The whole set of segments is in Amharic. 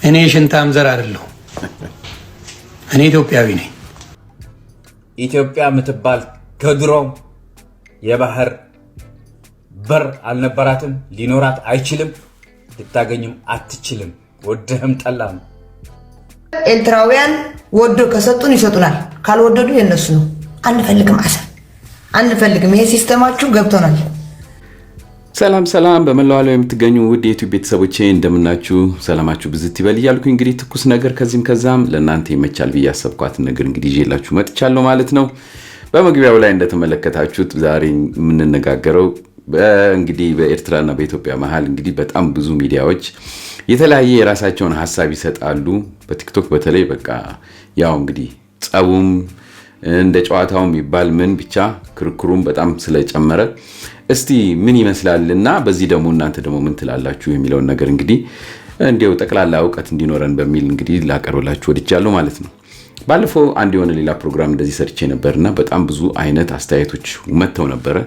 እኔ ሽንታም ዘር አይደለሁ። እኔ ኢትዮጵያዊ ነኝ። ኢትዮጵያ የምትባል ከድሮም የባህር በር አልነበራትም፣ ሊኖራት አይችልም፣ ልታገኝም አትችልም። ወደህም ጠላም ኤርትራውያን ወዶ ከሰጡን ይሰጡናል፣ ካልወደዱ የነሱ ነው። አንፈልግም፣ አሰብ አንፈልግም። ይሄ ሲስተማችሁ ገብቶናል። ሰላም በመላው ዓለም የምትገኙ ውድ የዩቲዩብ ቤተሰቦቼ እንደምናችሁ ሰላማችሁ ብዝት ይበል እያልኩኝ እንግዲህ ትኩስ ነገር ከዚህም ከዛም ለእናንተ ይመቻል ብዬ ያሰብኳትን ነገር እንግዲህ ይዤላችሁ መጥቻለሁ ማለት ነው። በመግቢያው ላይ እንደተመለከታችሁት ዛሬ የምንነጋገረው እንግዲህ በኤርትራና በኢትዮጵያ መሃል እንግዲህ በጣም ብዙ ሚዲያዎች የተለያየ የራሳቸውን ሐሳብ ይሰጣሉ። በቲክቶክ በተለይ በቃ ያው እንግዲህ ጸቡም እንደ ጨዋታውም ይባል ምን ብቻ ክርክሩም በጣም ስለጨመረ እስቲ ምን ይመስላልና በዚህ ደግሞ እናንተ ደግሞ ምን ትላላችሁ የሚለውን ነገር እንግዲህ እንዲያው ጠቅላላ ዕውቀት እንዲኖረን በሚል እንግዲህ ላቀርብላችሁ ወድጃለሁ ማለት ነው። ባለፈው አንድ የሆነ ሌላ ፕሮግራም እንደዚህ ሰርቼ ነበርና በጣም ብዙ አይነት አስተያየቶች መጥተው ነበር።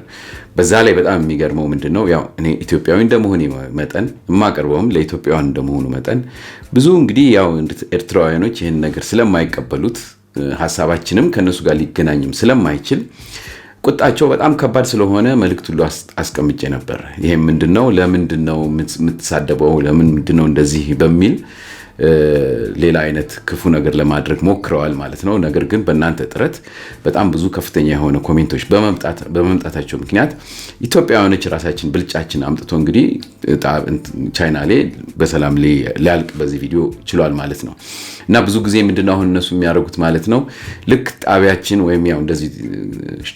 በዛ ላይ በጣም የሚገርመው ምንድነው ያው እኔ ኢትዮጵያዊ እንደመሆኔ መጠን የማቀርበውም ለኢትዮጵያውያን እንደመሆኑ መጠን ብዙ እንግዲህ ያው ኤርትራውያኖች ይህን ነገር ስለማይቀበሉት ሐሳባችንም ከነሱ ጋር ሊገናኝም ስለማይችል ቁጣቸው በጣም ከባድ ስለሆነ መልእክት ሁሉ አስቀምጬ ነበር። ይሄ ምንድነው ለምንድነው የምትሳደበው ለምንድነው እንደዚህ በሚል ሌላ አይነት ክፉ ነገር ለማድረግ ሞክረዋል ማለት ነው። ነገር ግን በእናንተ ጥረት በጣም ብዙ ከፍተኛ የሆነ ኮሜንቶች በመምጣታቸው ምክንያት ኢትዮጵያውያኖች ራሳችን ብልጫችን አምጥቶ እንግዲህ ቻይና ላይ በሰላም ሊያልቅ በዚህ ቪዲዮ ችሏል ማለት ነው። እና ብዙ ጊዜ ምንድነው አሁን እነሱ የሚያደርጉት ማለት ነው ልክ ጣቢያችን ወይም ያው እንደዚህ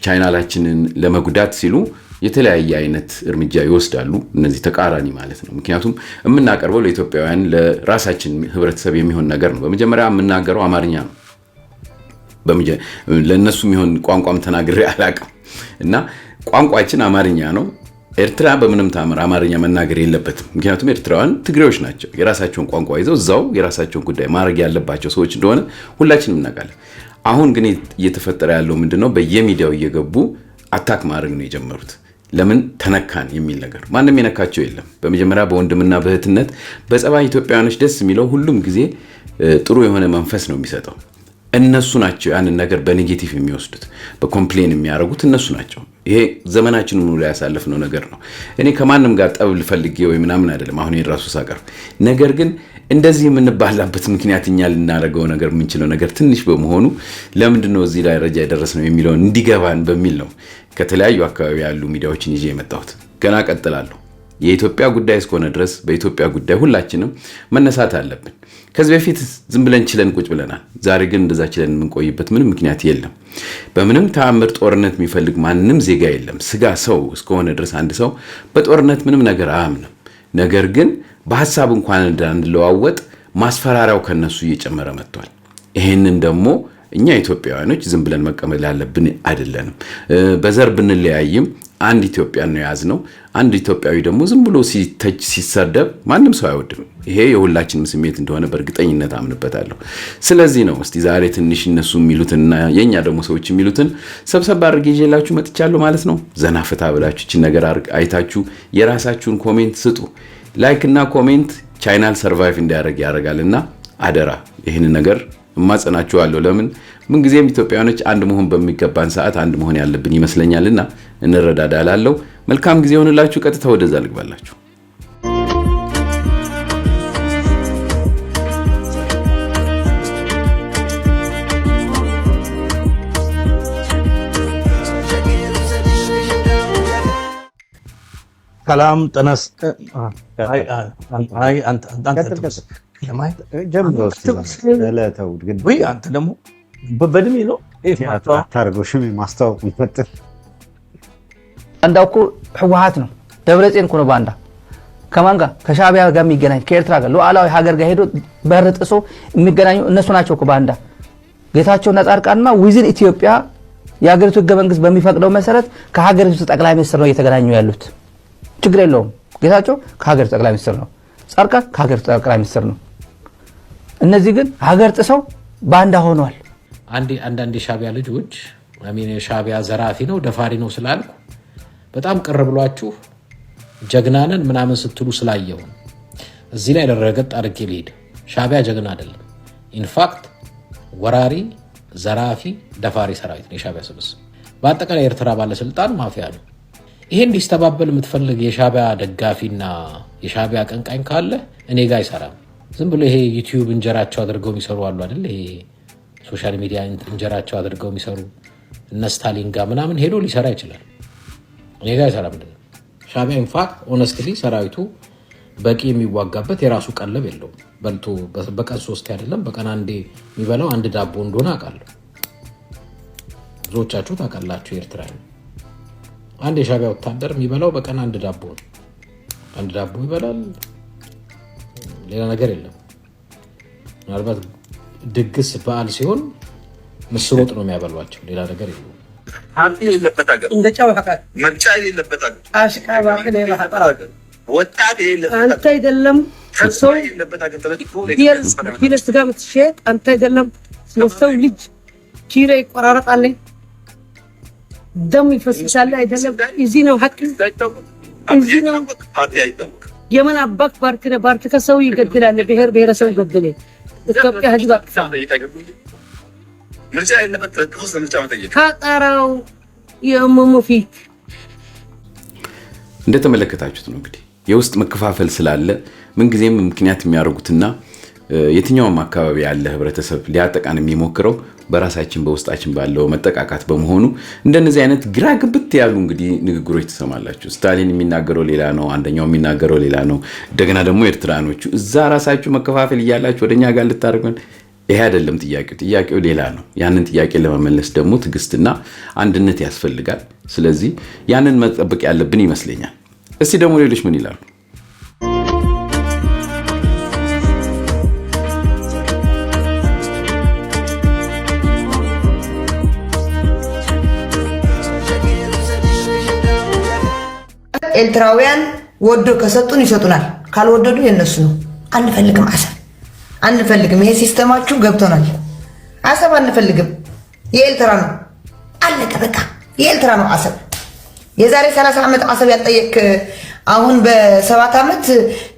ቻናላችንን ለመጉዳት ሲሉ የተለያየ አይነት እርምጃ ይወስዳሉ። እነዚህ ተቃራኒ ማለት ነው። ምክንያቱም የምናቀርበው ለኢትዮጵያውያን ለራሳችን ህብረተሰብ የሚሆን ነገር ነው። በመጀመሪያ የምናገረው አማርኛ ነው። ለነሱ የሚሆን ቋንቋም ተናግሬ አላውቅም እና ቋንቋችን አማርኛ ነው። ኤርትራ በምንም ታምር አማርኛ መናገር የለበትም። ምክንያቱም ኤርትራውያን ትግሬዎች ናቸው። የራሳቸውን ቋንቋ ይዘው እዛው የራሳቸውን ጉዳይ ማድረግ ያለባቸው ሰዎች እንደሆነ ሁላችንም እናውቃለን። አሁን ግን እየተፈጠረ ያለው ምንድነው በየሚዲያው እየገቡ አታክ ማድረግ ነው የጀመሩት። ለምን ተነካን የሚል ነገር ማንም የነካቸው የለም። በመጀመሪያ በወንድምና በእህትነት በጸባይ ኢትዮጵያውያኖች ደስ የሚለው ሁሉም ጊዜ ጥሩ የሆነ መንፈስ ነው የሚሰጠው። እነሱ ናቸው ያንን ነገር በኔጌቲቭ የሚወስዱት በኮምፕሌን የሚያደርጉት እነሱ ናቸው። ይሄ ዘመናችን ሙሉ ላይ ያሳለፍነው ነገር ነው። እኔ ከማንም ጋር ጠብ ልፈልጌ ወይ ምናምን አይደለም አሁን የራሱ ሳቀር ነገር ግን እንደዚህ የምንባላበት ምክንያት እኛ ልናደርገው ነገር የምንችለው ነገር ትንሽ በመሆኑ ለምንድነው እዚህ ላይ ደረጃ የደረስነው የሚለውን እንዲገባን በሚል ነው ከተለያዩ አካባቢ ያሉ ሚዲያዎችን ይዤ የመጣሁት። ገና ቀጥላለሁ። የኢትዮጵያ ጉዳይ እስከሆነ ድረስ በኢትዮጵያ ጉዳይ ሁላችንም መነሳት አለብን። ከዚህ በፊት ዝም ብለን ችለን ቁጭ ብለናል። ዛሬ ግን እንደዛ ችለን የምንቆይበት ምንም ምክንያት የለም። በምንም ተአምር ጦርነት የሚፈልግ ማንም ዜጋ የለም። ስጋ ሰው እስከሆነ ድረስ አንድ ሰው በጦርነት ምንም ነገር አያምንም። ነገር ግን በሐሳብ እንኳን እንዳንለዋወጥ ማስፈራሪያው ከነሱ እየጨመረ መጥቷል። ይሄንን ደግሞ እኛ ኢትዮጵያውያኖች ዝም ብለን መቀበል ያለብን አይደለንም። በዘር ብንለያይም አንድ ኢትዮጵያን ነው ያዝነው። አንድ ኢትዮጵያዊ ደግሞ ዝም ብሎ ሲሰደብ ማንም ሰው አይወድም። ይሄ የሁላችንም ስሜት እንደሆነ በእርግጠኝነት አምንበታለሁ። ስለዚህ ነው እስቲ ዛሬ ትንሽ እነሱ የሚሉትና የኛ ደግሞ ሰዎች የሚሉትን ሰብሰብ አድርጌ ይዤላችሁ መጥቻለሁ ማለት ነው። ዘና ፈታ ብላችሁ እቺ ነገር አይታችሁ የራሳችሁን ኮሜንት ስጡ። ላይክ እና ኮሜንት ቻናል ሰርቫይቭ እንዲያደርግ ያደርጋልና አደራ ይሄን ነገር እማጸናችኋለሁ። ለምን ምን ጊዜም ኢትዮጵያውያኖች አንድ መሆን በሚገባን ሰዓት አንድ መሆን ያለብን ይመስለኛልና እንረዳዳላለው። መልካም ጊዜ ሆነላችሁ። ቀጥታ ወደዛ ልግባላችሁ። ሰላም ጠነስ አንተ ደግሞ በድሜ ነው ታርጎሽም ማስተዋወቅ ይፈጥር አንዳው እኮ ህወሓት ነው ደብረጽዮን እኮ ነው ባንዳ ከማን ጋር ከሻዕቢያ ጋር የሚገናኝ ከኤርትራ ጋር ሉዓላዊ ሀገር ጋር ሄዶ በር ጥሶ የሚገናኙ እነሱ ናቸው እኮ ባንዳ። ጌታቸውና ጻድቃንማ ዊዝን ኢትዮጵያ የሀገሪቱ ህገ መንግስት በሚፈቅደው መሰረት ከሀገሪቱ ጠቅላይ ሚኒስትር ነው እየተገናኙ ያሉት። ችግር የለውም። ጌታቸው ከሀገሪቱ ጠቅላይ ሚኒስትር ነው፣ ጻድቃን ከሀገሪቱ ጠቅላይ ሚኒስትር ነው። እነዚህ ግን ሀገር ጥሰው ባንዳ ሆነዋል። አንዳንድ የሻዕቢያ ልጆች የሻዕቢያ ዘራፊ ነው ደፋሪ ነው ስላልኩ በጣም ቅር ብሏችሁ ጀግናንን ምናምን ስትሉ ስላየው እዚህ ላይ ደረገጥ አድርጌ ልሄድ። ሻቢያ ጀግና አይደለም። ኢንፋክት ወራሪ፣ ዘራፊ፣ ደፋሪ ሰራዊት ነው የሻቢያ ስብስብ። በአጠቃላይ የኤርትራ ባለስልጣን ማፊያ ነው። ይሄ እንዲስተባበል የምትፈልግ የሻቢያ ደጋፊና የሻቢያ አቀንቃኝ ካለ እኔ ጋር አይሰራም። ዝም ብሎ ይሄ ዩቲዩብ እንጀራቸው አድርገው የሚሰሩ አሉ አይደል? ይሄ ሶሻል ሚዲያ እንጀራቸው አድርገው የሚሰሩ እነ ስታሊን ጋር ምናምን ሄዶ ሊሰራ ይችላል። እኔ ጋር አይሰራም። ሻቢያ ኢንፋክት ኦነስትሊ ሰራዊቱ በቂ የሚዋጋበት የራሱ ቀለብ የለውም። በልቶ በቀን 3 አይደለም በቀን አንዴ የሚበላው አንድ ዳቦ እንደሆነ አውቃለሁ። ብዙዎቻችሁ ታውቃላችሁ። ኤርትራ አንድ የሻቢያ ወታደር የሚበላው በቀን አንድ ዳቦ ነው። አንድ ዳቦ ይበላል፣ ሌላ ነገር የለም። ምናልባት ድግስ በዓል ሲሆን ምስር ወጥ ነው የሚያበሏቸው፣ ሌላ ነገር የለም። አንተ የሌለበት ሀገር እንደ ጫው ሀቃት ምርጫ የሌለበት ሀገር አሽቃባ ከሌላ ሀቃት ወጣት የሌለበት አንተ አይደለም ሰው የሌለበት ሀገር ይልስ ጋር ምትሸጥ አንተ አይደለም ሰው ልጅ ኪሬ ይቆራረጣል፣ ደም ይፈስሳል አይደለም። እዚህ ነው ሀቅ፣ እዚህ ነው የምን አባክ ባርክ ከሰው ይገድላል፣ ብሔር ብሔረሰብ ይገድላል። ኢትዮጵያ ህዝብ ምርጫ የሌለበት ተቆስ ምርጫ መጠየቅ ካጣራው የመሙ ፊት እንደተመለከታችሁት ነው። እንግዲህ የውስጥ መከፋፈል ስላለ ምንጊዜም ምክንያት የሚያደርጉትና የትኛውም አካባቢ ያለ ህብረተሰብ ሊያጠቃን የሚሞክረው በራሳችን በውስጣችን ባለው መጠቃቃት በመሆኑ እንደነዚህ አይነት ግራ ግብት ያሉ እንግዲህ ንግግሮች ትሰማላችሁ። ስታሊን የሚናገረው ሌላ ነው፣ አንደኛው የሚናገረው ሌላ ነው። እንደገና ደግሞ ኤርትራኖቹ እዛ ራሳችሁ መከፋፈል እያላችሁ ወደኛ ጋር ልታደርጉን፣ ይሄ አይደለም ጥያቄው። ጥያቄው ሌላ ነው። ያንን ጥያቄ ለመመለስ ደግሞ ትዕግስትና አንድነት ያስፈልጋል። ስለዚህ ያንን መጠበቅ ያለብን ይመስለኛል። እስቲ ደግሞ ሌሎች ምን ይላሉ? ኤርትራውያን ወዶ ከሰጡን ይሰጡናል፣ ካልወደዱ የነሱ ነው። አንፈልግም አሰብ አንፈልግም። ይሄ ሲስተማችሁ ገብቶናል። አሰብ አንፈልግም፣ የኤርትራ ነው። አለቀ በቃ፣ የኤርትራ ነው አሰብ። የዛሬ 30 ዓመት አሰብ ያልጠየቅ አሁን በ7 ዓመት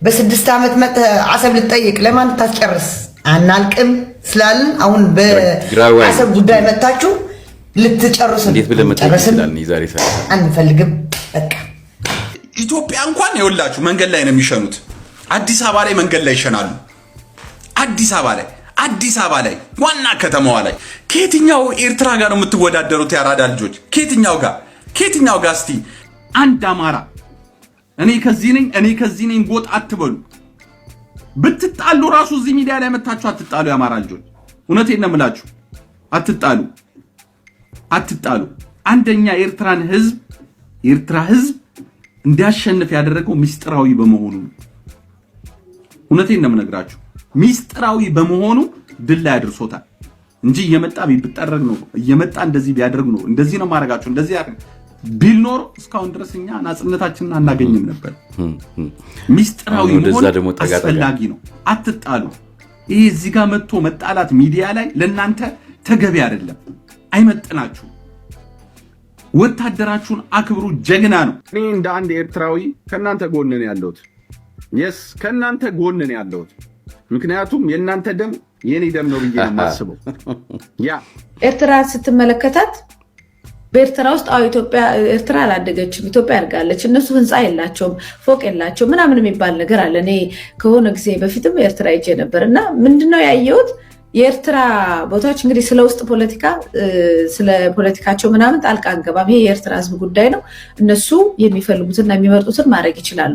በ6 ዓመት መጥ አሰብ ልጠይቅ ለማን ታስጨርስ? አናልቅም ስላልን አሁን በአሰብ ጉዳይ መጣችሁ ልትጨርሱ እንዴት ብለ መጣ ይችላል። የዛሬ 30 አንፈልግም በቃ። ኢትዮጵያ እንኳን ይኸውላችሁ መንገድ ላይ ነው የሚሸኑት። አዲስ አበባ ላይ መንገድ ላይ ይሸናሉ። አዲስ አበባ ላይ ዋና ከተማዋ ላይ ከየትኛው ኤርትራ ጋር ነው የምትወዳደሩት? ያራዳ ልጆች ከየትኛው ጋር እስቲ አንድ አማራ እኔ ከዚህ ነኝ ጎጥ አትበሉ። ብትጣሉ ራሱ እዚህ ሚዲያ ላይ መታችሁ አትጣሉ። ያማራ ልጆች እውነቴን ነው የምላችሁ፣ አትጣሉ። አንደኛ የኤርትራ ህዝብ እንዲያሸንፍ ያደረገው ሚስጥራዊ በመሆኑ ነው። እውነቴን ነው የምነግራችሁ፣ ሚስጥራዊ በመሆኑ ድል ላይ አድርሶታል እንጂ እየመጣ ቢጠረግ ነው፣ እየመጣ እንደዚህ ቢያደርግ ነው፣ እንደዚህ ነው ማረጋችሁ፣ እንደዚህ ቢል ኖሮ እስካሁን ድረስ እኛ ናጽነታችንን አናገኝም ነበር። ሚስጥራዊ መሆን አስፈላጊ ነው። አትጣሉ። ይሄ እዚህ ጋር መጥቶ መጣላት ሚዲያ ላይ ለእናንተ ተገቢ አይደለም፣ አይመጥናችሁ። ወታደራችሁን አክብሩ። ጀግና ነው። እኔ እንደ አንድ ኤርትራዊ ከናንተ ጎን ነው ያለሁት። ከናንተ ጎን ነው ያለሁት። ምክንያቱም የናንተ ደም የኔ ደም ነው ብዬ ነው የማስበው። ኤርትራ ስትመለከታት በኤርትራ ውስጥ ኤርትራ አላደገችም፣ ኢትዮጵያ አድርጋለች። እነሱ ህንፃ የላቸውም፣ ፎቅ የላቸውም ምናምን የሚባል ነገር አለ። እኔ ከሆነ ጊዜ በፊትም ኤርትራ ሄጄ ነበር እና ምንድነው ያየሁት የኤርትራ ቦታዎች እንግዲህ ስለ ውስጥ ፖለቲካ ስለ ፖለቲካቸው ምናምን ጣልቃ አንገባም። ይሄ የኤርትራ ህዝብ ጉዳይ ነው። እነሱ የሚፈልጉትና የሚመርጡትን ማድረግ ይችላሉ።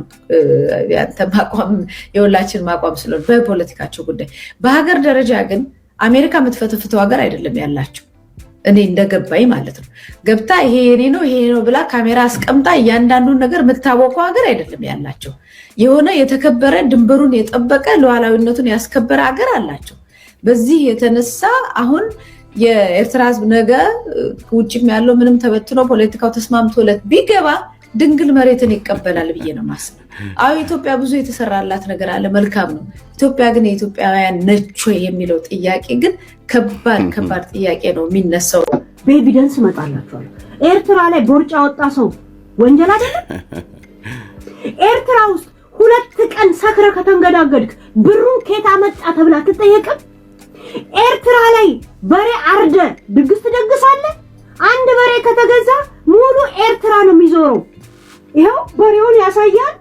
ያንተ ማቋም የሁላችን ማቋም ስለሆነ በፖለቲካቸው ጉዳይ። በሀገር ደረጃ ግን አሜሪካ የምትፈተፍተው ሀገር አይደለም ያላቸው። እኔ እንደገባኝ ማለት ነው። ገብታ ይሄ የኔ ነው ይሄ ነው ብላ ካሜራ አስቀምጣ እያንዳንዱን ነገር የምታወቀው ሀገር አይደለም ያላቸው። የሆነ የተከበረ ድንበሩን የጠበቀ ሉዓላዊነቱን ያስከበረ ሀገር አላቸው። በዚህ የተነሳ አሁን የኤርትራ ህዝብ ነገ ውጭም ያለው ምንም ተበትኖ ፖለቲካው ተስማምቶለት ቢገባ ድንግል መሬትን ይቀበላል ብዬ ነው ማስበው። አዎ ኢትዮጵያ ብዙ የተሰራላት ነገር አለ፣ መልካም ነው። ኢትዮጵያ ግን የኢትዮጵያውያን ነች ወይ የሚለው ጥያቄ ግን ከባድ ጥያቄ ነው የሚነሳው። በኤቪደንስ እመጣላችኋለሁ። ኤርትራ ላይ ቦርጫ ወጣ ሰው ወንጀል አይደለም? ኤርትራ ውስጥ 2 ቀን ሰክረ ከተንገዳገድክ ብሩን ከየት አመጣ ተብላ ትጠየቅም? ኤርትራ ላይ በሬ አርደ ድግስ ትደግሳለህ? አንድ በሬ ከተገዛ ሙሉ ኤርትራ ነው የሚዞረው። ይሄው በሬውን ያሳያል።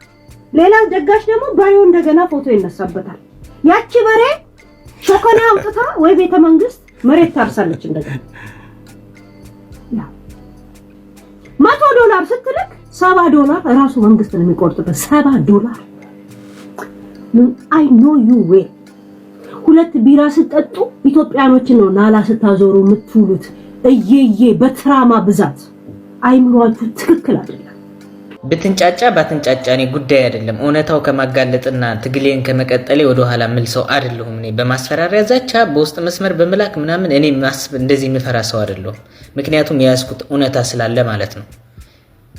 ሌላ ደጋሽ ደግሞ በሬውን እንደገና ፎቶ ይነሳበታል። ያቺ በሬ ሾከና አውጥታ ወይ ቤተ መንግስት መሬት ታርሳለች እንደገና። $100 ስትልክ $7 ራሱ መንግስት ነው የሚቆርጥበት። $7 I know you way 2 ቢራ ስትጠጡ ኢትዮጵያኖችን ነው ናላ ስታዞሩ የምትውሉት። እየየ በትራማ ብዛት አይምሯችሁ ትክክል አይደለም። ብትንጫጫ ባትንጫጫ እኔ ጉዳይ አይደለም። እውነታው ከማጋለጥና ትግሌን ከመቀጠሌ ወደ ኋላ ምል ሰው አይደለሁም። እኔ በማስፈራሪያ ዛቻ በውስጥ መስመር በመላክ ምናምን እኔ ማስብ እንደዚህ የምፈራ ሰው አይደለሁም። ምክንያቱም የያዝኩት እውነታ ስላለ ማለት ነው።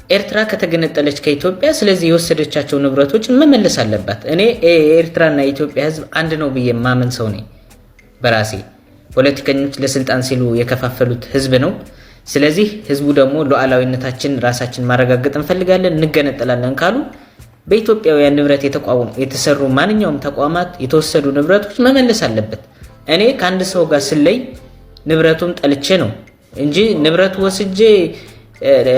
ኤርትራ ከተገነጠለች ከኢትዮጵያ ስለዚህ የወሰደቻቸው ንብረቶችን መመለስ አለባት። እኔ ኤርትራና የኢትዮጵያ ህዝብ አንድ ነው ብዬ ማመን ሰው ነኝ በራሴ። ፖለቲከኞች ለስልጣን ሲሉ የከፋፈሉት ህዝብ ነው። ስለዚህ ህዝቡ ደግሞ ሉዓላዊነታችን ራሳችን ማረጋገጥ እንፈልጋለን እንገነጠላለን ካሉ በኢትዮጵያውያን ንብረት የተሰሩ ማንኛውም ተቋማት የተወሰዱ ንብረቶች መመለስ አለበት። እኔ ከአንድ ሰው ጋር ስለይ ንብረቱን ጠልቼ ነው እንጂ ንብረቱ ወስጄ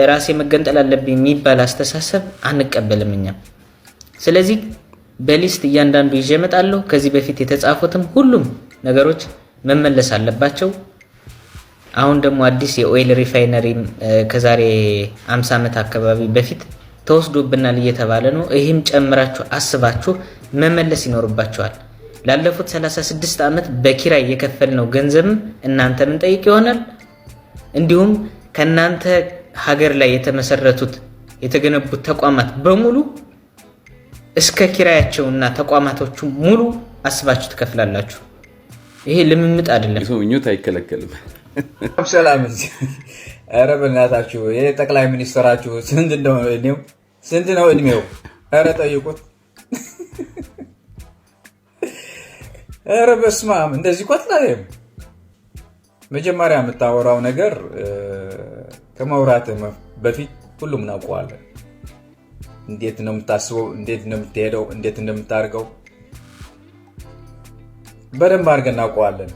ራሴ መገንጠል አለብኝ የሚባል አስተሳሰብ አንቀበልም እኛ። ስለዚህ በሊስት እያንዳንዱ ይዤ እመጣለሁ። ከዚህ በፊት የተጻፉትም ሁሉም ነገሮች መመለስ አለባቸው። አሁን ደግሞ አዲስ የኦይል ሪፋይነሪ ከዛሬ 50 ዓመት አካባቢ በፊት ተወስዶብናል እየተባለ ነው። ይሄም ጨምራችሁ አስባችሁ መመለስ ይኖርባችኋል። ላለፉት 36 ዓመት በኪራይ የከፈልነው ገንዘብ እናንተ ምን ጠይቅ ይሆናል። እንዲሁም ከናንተ ሀገር ላይ የተመሰረቱት የተገነቡት ተቋማት በሙሉ እስከ ኪራያቸውና ተቋማቶቹ ሙሉ አስባችሁ ትከፍላላችሁ። ይሄ ልምምጥ አይደለም። ሰው ምኞት አይከለከልም። ሰላም ኧረ በእናታችሁ ይሄ ጠቅላይ ሚኒስትራችሁ ስንት ነው እድሜው? ኧረ ጠይቁት። ኧረ በስመ አብ እንደዚህ ቆጥላለም። መጀመሪያ የምታወራው ነገር ከማውራት በፊት ሁሉም እናውቀዋለን። እንዴት ነው የምታስበው? እንዴት ነው የምትሄደው? እንዴት እንደምታርገው በደንብ አድርገን እናውቀዋለን።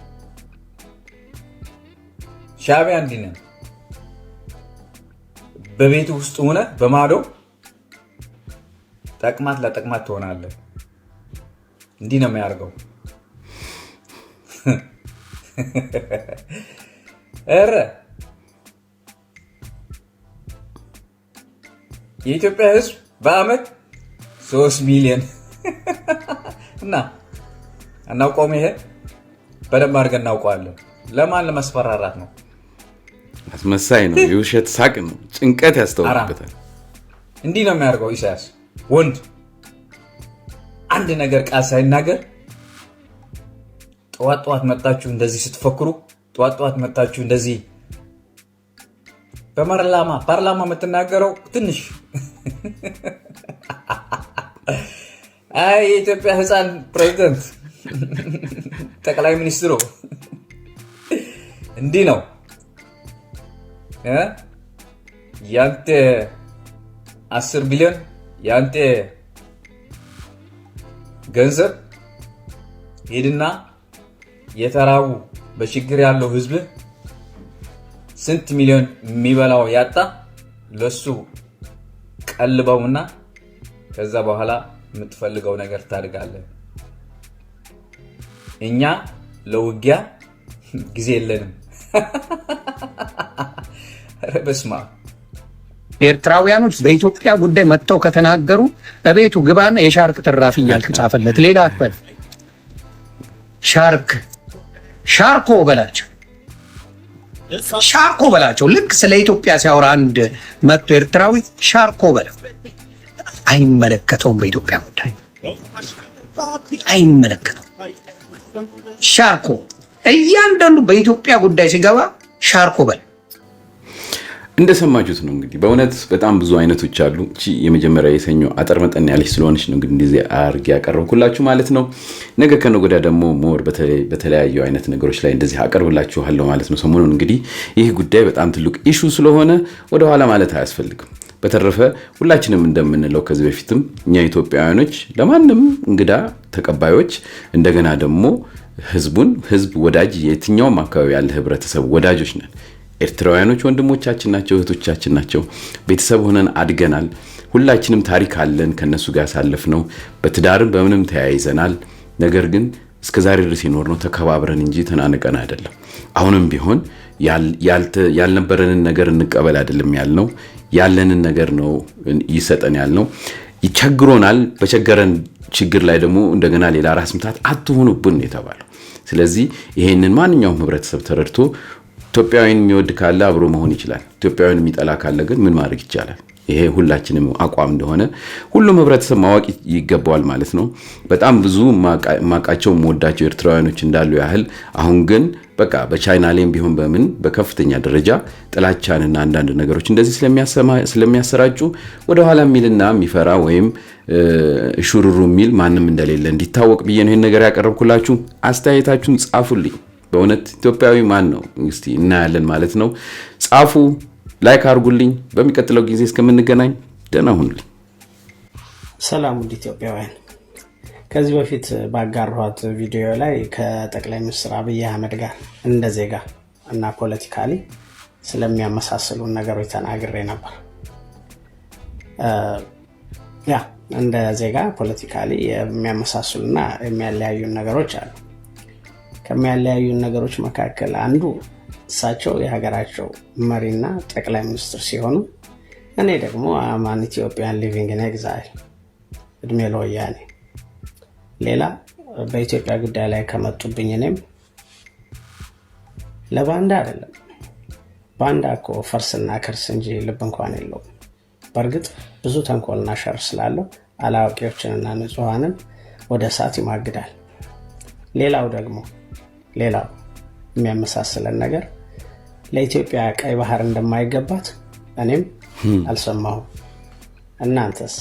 ሻዕቢያ እንዲህ ነው። በቤት ውስጥ ሆነ በማዶ ጠቅማት ለጠቅማት ትሆናለህ። እንዲህ ነው የሚያደርገው። ኧረ የኢትዮጵያ ሕዝብ በአመት 3 ሚሊዮን እና እናውቀውም። ይሄ በደንብ አድርገን እናውቀዋለን። ለማን ለማስፈራራት ነው? አስመሳይ ነው። የውሸት ሳቅ ነው። ጭንቀት ያስተውልበታል። እንዲህ ነው የሚያደርገው ኢሳያስ። ወንድ አንድ ነገር ቃል ሳይናገር ጠዋት ጠዋት መጣችሁ እንደዚህ ስትፈክሩ፣ ጠዋት ጠዋት መጣችሁ እንደዚህ ፓርላማ የምትናገረው ትንሽ የኢትዮጵያ ህፃን ፕሬዝደንት ጠቅላይ ሚኒስትሩ እንዲህ ነው። ያንተ 10 ቢሊዮን ያንተ ገንዘብ ሄድና የተራቡ በችግር ያለው ህዝብ ስንት ሚሊዮን የሚበላው ያጣ ለሱ ቀልበውና ከዛ በኋላ የምትፈልገው ነገር ታድጋለህ። እኛ ለውጊያ ጊዜ የለንም። በስማ ኤርትራውያኖች በኢትዮጵያ ጉዳይ መጥተው ከተናገሩ በቤቱ ግባና የሻርክ ትራፊ እያልክ ጻፈለት። ሌላ አትበል። ሻርኮ በላቸው፣ ሻርኮ በላቸው። ልክ ስለ ኢትዮጵያ ሲያወራ አንድ መጥቶ ኤርትራዊ ሻርኮ በለው። አይመለከተውም፣ በኢትዮጵያ ጉዳይ አይመለከተውም። ሻርኮ እያንዳንዱ በኢትዮጵያ ጉዳይ ሲገባ ሻርኮ በል። እንደሰማችሁት ነው እንግዲህ በእውነት በጣም ብዙ አይነቶች አሉ። እቺ የመጀመሪያ የሰኞ አጠር መጠን ያለች ስለሆነች ነው እንግዲህ እንደዚህ አርጌ ያቀርብኩላችሁ ማለት ነው። ነገ ከነገ ወዲያ ደግሞ ሞር በተለያዩ አይነት ነገሮች ላይ እንደዚህ አቀርብላችኋለሁ ማለት ነው። ሰሞኑን እንግዲህ ይህ ጉዳይ በጣም ትልቅ ኢሹ ስለሆነ ወደ ኋላ ማለት አያስፈልግም። በተረፈ ሁላችንም እንደምንለው ከዚህ በፊትም እኛ ኢትዮጵያውያኖች ለማንም እንግዳ ተቀባዮች እንደገና ደግሞ ህዝብ ወዳጅ የትኛውም አካባቢ ያለ ህብረተሰብ ወዳጆች ነን። ኤርትራውያኖች ወንድሞቻችን ናቸው፣ እህቶቻችን ናቸው። ቤተሰብ ሆነን አድገናል። ሁላችንም ታሪክ አለን ከነሱ ጋር ያሳለፍነው። በትዳርም በምንም ተያይዘናል። ነገር ግን እስከዛሬ ድረስ የኖርነው ተከባብረን እንጂ ተናንቀን አይደለም። አሁንም ቢሆን ያልነበረንን ነገር እንቀበል አይደለም ያልነው፣ ያለንን ነገር ነው ይሰጠን ያልነው። ይቸግሮናል። በቸገረን ችግር ላይ ደግሞ እንደገና ሌላ ራስ ምታት አትሆኑብን የተባለው። ስለዚህ ይሄንን ማንኛውም ህብረተሰብ ተረድቶ ኢትዮጵያዊን የሚወድ ካለ አብሮ መሆን ይችላል። ኢትዮጵያዊን የሚጠላ ካለ ግን ምን ማድረግ ይቻላል? ይሄ ሁላችንም አቋም እንደሆነ ሁሉም ህብረተሰብ ማወቅ ይገባዋል ማለት ነው። በጣም ብዙ ማቃቸው ወዳቸው ኤርትራውያኖች እንዳሉ ያህል አሁን ግን በቃ በቻይና ላይም ቢሆን በምን በከፍተኛ ደረጃ ጥላቻንና አንዳንድ ነገሮች እንደዚህ ስለሚያሰራጩ ወደ ኋላ የሚልና የሚፈራ ወይም ሹሩሩ የሚል ማንም እንደሌለ እንዲታወቅ ብዬ ነው ይሄን ነገር ያቀረብኩላችሁ። አስተያየታችሁን ጻፉልኝ። በእውነት ኢትዮጵያዊ ማን ነው እስቲ እናያለን ማለት ነው። ጻፉ፣ ላይክ አድርጉልኝ። በሚቀጥለው ጊዜ እስከምንገናኝ ደህና ሁኑልኝ። ሰላም ውድ ኢትዮጵያውያን፣ ከዚህ በፊት ባጋራኋት ቪዲዮ ላይ ከጠቅላይ ሚኒስትር አብይ አህመድ ጋር እንደ ዜጋ እና ፖለቲካሊ ስለሚያመሳስሉ ነገሮች ተናግሬ ነበር። ያ እንደ ዜጋ ፖለቲካሊ የሚያመሳስሉና የሚያለያዩን ነገሮች አሉ። ከሚያለያዩን ነገሮች መካከል አንዱ እሳቸው የሀገራቸው መሪና ጠቅላይ ሚኒስትር ሲሆኑ እኔ ደግሞ አማን ኢትዮጵያን ሊቪንግ ኢን ኤግዛይል እድሜ ለወያኔ። ሌላ በኢትዮጵያ ጉዳይ ላይ ከመጡብኝ እኔም ለባንዳ አይደለም። ባንዳ እኮ ፈርስና ከርስ እንጂ ልብ እንኳን የለውም። በእርግጥ ብዙ ተንኮልና ሸር ስላለው አላዋቂዎችንና ንጹሐንን ወደ እሳት ይማግዳል። ሌላው የሚያመሳስለን ነገር ለኢትዮጵያ ቀይ ባህር እንደማይገባት እኔም አልሰማሁም። እናንተስ?